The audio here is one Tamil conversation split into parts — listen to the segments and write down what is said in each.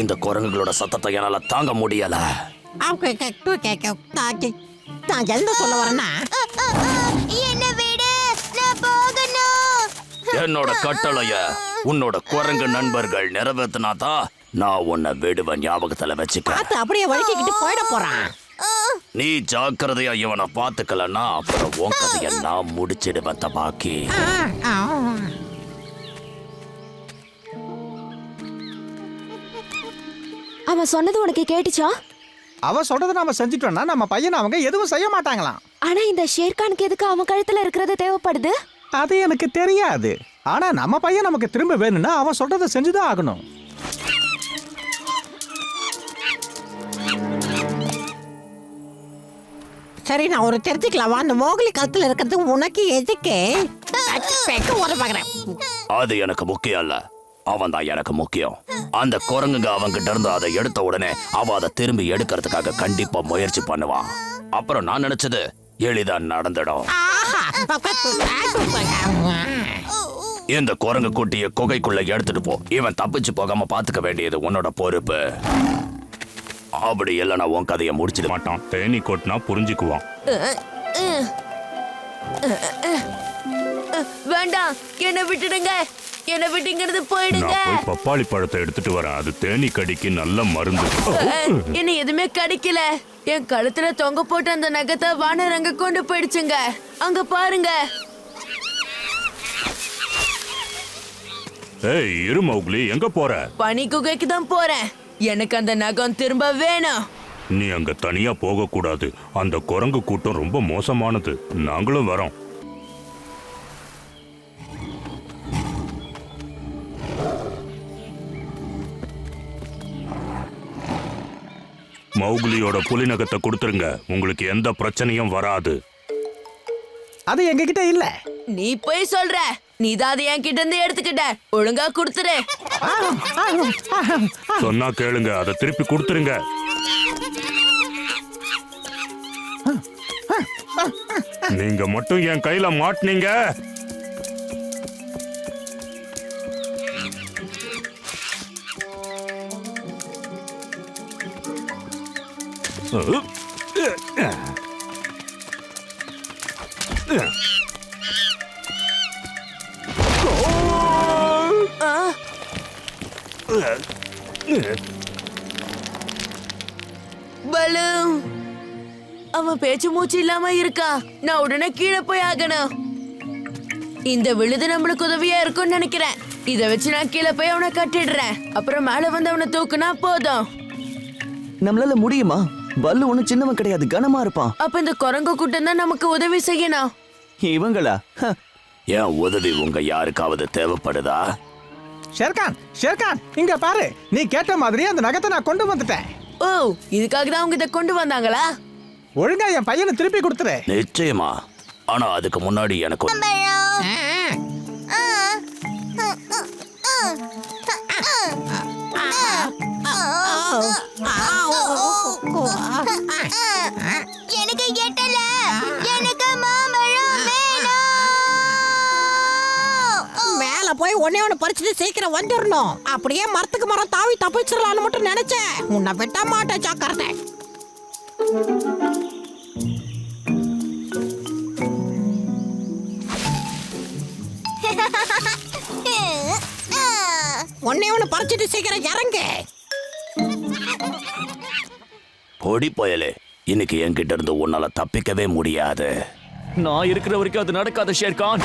இந்த குரங்குகளோட சத்தத்தை என்னால தாங்க முடியல. நான் என்ன சொல்ல வரேன்னா, என்ன விடு, நான் போகணும். என்னோட கட்டளைய உன்னோட குரங்கு நண்பர்கள் நிறைவேற்றினாதான் நான் உன்னை விடுவேன். ஞாபகத்துல வச்சுக்க. பார்த்து அப்படியே வழுக்கிக்கிட்டு போயிட போறான். நீ ஜாக்கிரதையா இவனை பாத்துக்கலன்னா அப்புறம் உன் கதைய நான் முடிச்சிடுவேன் தபாக்கி. அவன் சொன்னது உனக்கு கேட்டுச்சா? அவ சொல்றதை நாம செஞ்சுட்டோம்னா நம்ம பையனை அவங்க எதுவும் செய்ய மாட்டாங்களாம். ஆனா இந்த ஷேர்கானுக்கு எதுக்கு அவன் கழுத்துல இருக்கிறது தேவைப்படுது? அது எனக்கு தெரியாது. ஆனா நம்ம பையன் நமக்கு திரும்ப வேணும்னா அவன் சொல்றதை செஞ்சுதான் ஆகணும். சரி, நான் ஒரு தெரிஞ்சுக்கலாமா? அந்த மோகலி கழுத்துல இருக்கிறது உனக்கு எதுக்கு? ஓட பாக்குறேன். அது எனக்கு முக்கியம் இல்ல, அவன் தான் எனக்கு முக்கியம். அந்த குரங்குங்க அவங்கிட்ட இருந்து அதை எடுத்த உடனே அவ அதை திரும்பி எடுக்கிறதுக்காக கண்டிப்பா முயற்சி பண்ணுவான். அப்புறம் நான் நினைச்சது எளிதா நடந்துடும். இந்த குரங்கு குட்டிய குகைக்குள்ள எடுத்துட்டு போ. இவன் தப்பிச்சு போகாம பாத்துக்க வேண்டியது உன்னோட பொறுப்பு. அப்படி இல்லைன்னா உன் கதையை முடிச்சிட மாட்டான். தேனி கொட்டினா புரிஞ்சுக்குவான். வேண்டாம், என்ன விட்டுடுங்க. என்ன விட்டுங்கிறது போயிடுங்க. நான் போய் பப்பாளி பழத்தை எடுத்துட்டு வரேன். அது தேனி கடிக்கு நல்ல மருந்து. என்ன எதுவுமே கிடைக்கல. என் கழுத்துல தொங்க போட்டு அந்த நகத்தை வானர் அங்க கொண்டு போயிடுச்சுங்க. அங்க பாருங்க. ஏய் இரு மௌக்லி, எங்க போற? பனி குகைக்கு தான் போறேன். எனக்கு அந்த நகம் திரும்ப வேணும். நீ அங்க தனியா போக கூடாது. அந்த குரங்கு கூட்டம் ரொம்ப மோசமானது. நாங்களும் வரோம். மௌக்லியோட புலி நகத்தை கொடுத்துருங்க. உங்களுக்கு எந்த பிரச்சனையும் வராது. அது எங்க கிட்ட இல்ல. நீ போய் சொல்ற. நீதான் அதை என் கிட்ட இருந்து எடுத்துக்கிட்ட. ஒழுங்கா கொடுத்துரு. சொன்னா கேளுங்க, அதை திருப்பி கொடுத்துருங்க. நீங்க மட்டும் என் கையில மாட்டினீங்க. பலு, அவன் பேச்சு மூச்சு இல்லாம இருக்கா. நான் உடனே கீழே போய் ஆகணும். இந்த விழுது நம்மளுக்கு உதவியா இருக்கும்னு நினைக்கிறேன். இதை வச்சு நான் கீழே போய் அவனை கட்டிடுறேன். அப்புறம் மேல வந்து அவனை தூக்குனா போதும். நம்மளால முடியுமா? பல்லு ஒண்ணு சின்னவன் கிடையாது, கனமா இருப்பான். அப்ப இந்த குரங்கு கூட்டம் தான் நமக்கு உதவி செய்யணும். இவங்களா? என் உதவி உங்க யாருக்காவது தேவைப்படுதா? ஷேர்கான், ஷேர்கான், இங்க பாரு. நீ கேட்ட மாதிரி அந்த நகத்தை நான் கொண்டு வந்துட்டேன். ஓ, இதுக்காக தான் அவங்க இதை கொண்டு வந்தாங்களா? ஒழுங்கா என் பையனை திருப்பி கொடுத்துரு. நிச்சயமா. ஆனா அதுக்கு முன்னாடி எனக்கு எனக்கு எட்டல. எனக்கு மாம்பழம் வேணும். மேல போய் ஒன்னே ஒண்ணு பறிச்சுட்டு சீக்கிரம் வந்துடணும். அப்படியே மரத்துக்கு மரம் தாவி தப்பிச்சிடலாம்னு மட்டும் நினைச்சேன். உன்னை விட்ட மாட்டேன், ஜாக்கிரதை. ஒன்னே ஒண்ணு பறிச்சுட்டு சீக்கிரம் இறங்கு. பொடி பயலே, இன்னைக்கு என்கிட்ட இருந்து உன்னால தப்பிக்கவே முடியாது. நான் இருக்கிற வரைக்கும் அது நடக்காத ஷேர்கான்.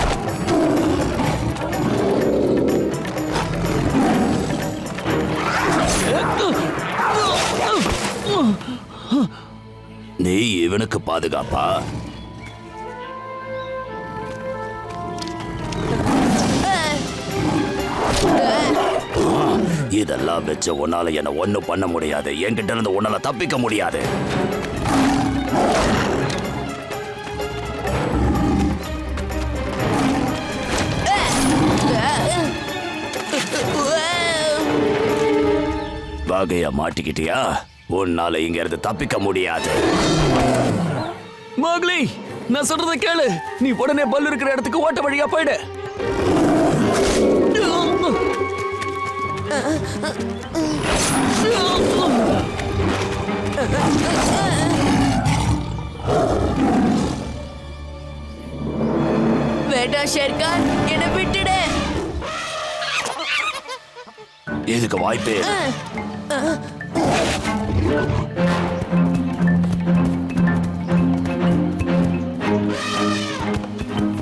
நீ இவனுக்கு பாதுகாப்பா? இதெல்லாம் வச்சு உன்னால என்ன ஒண்ணும் பண்ண முடியாது. என்கிட்ட இருந்து உன்னால தப்பிக்க முடியாது. வகைய மாட்டிக்கிட்டியா? உன்னால இங்க இருந்து தப்பிக்க முடியாது. மோக்லி, நான் சொல்றத கேளு. நீ உடனே பல்லு இருக்கிற இடத்துக்கு ஓட்ட வழியா போயிடு. வேண்டாம் ஷேர்கான், என்னை விட்டுடு. இதுக்கு வாய்ப்பே இல்ல.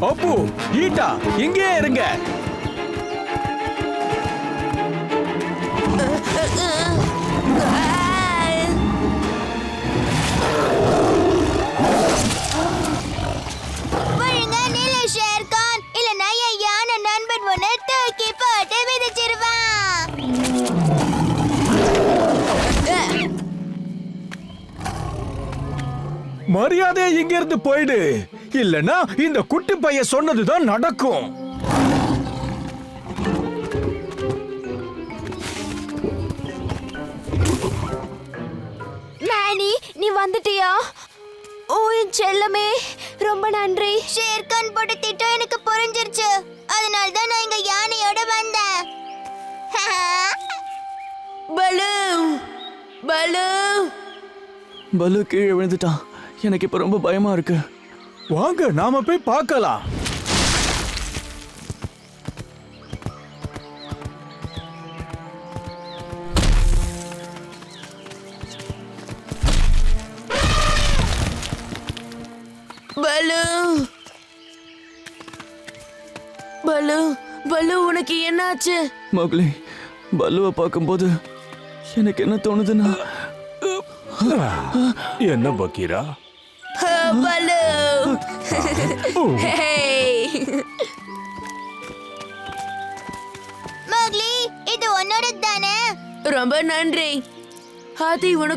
அப்பு ஈட்டா இங்கே இருங்க. ஒழுங்கா நில்லு ஷேர்கான், இல்லைன்னா என் யானை நண்பன் உன்னை தூக்கி போட்டு மிதிச்சிருவான். மரியாதையா இங்க இருந்து போயிடு, இல்லனா இந்த குட்டி பையன் சொன்னதுதான் நடக்கும். நானி, நீ வந்துட்டியா? ஓ என் செல்லமே, ரொம்ப நன்றி. ஷேர்கான் போட்ட திட்டம் எனக்கு புரிஞ்சிருச்சு. அதனால தான் நான் இங்க யானையோட வந்தேன். பலு பலு பலு கீழே விழுந்துட்டான். எனக்கு இப்ப ரொம்ப பயமா இருக்கு. வாங்க நாம போய் பார்க்கலாம். பலு பலு பலு, உனக்கு என்னாச்சு? மோக்லி, பல்லுவை பார்க்கும்போது எனக்கு என்ன தோணுதுன்னா, என்ன பக்கீரா? பலு ஹேய். மோக்லி, இது உன்னோட தானே? ரொம்ப நன்றி. ஹாத்தி, உனக்கு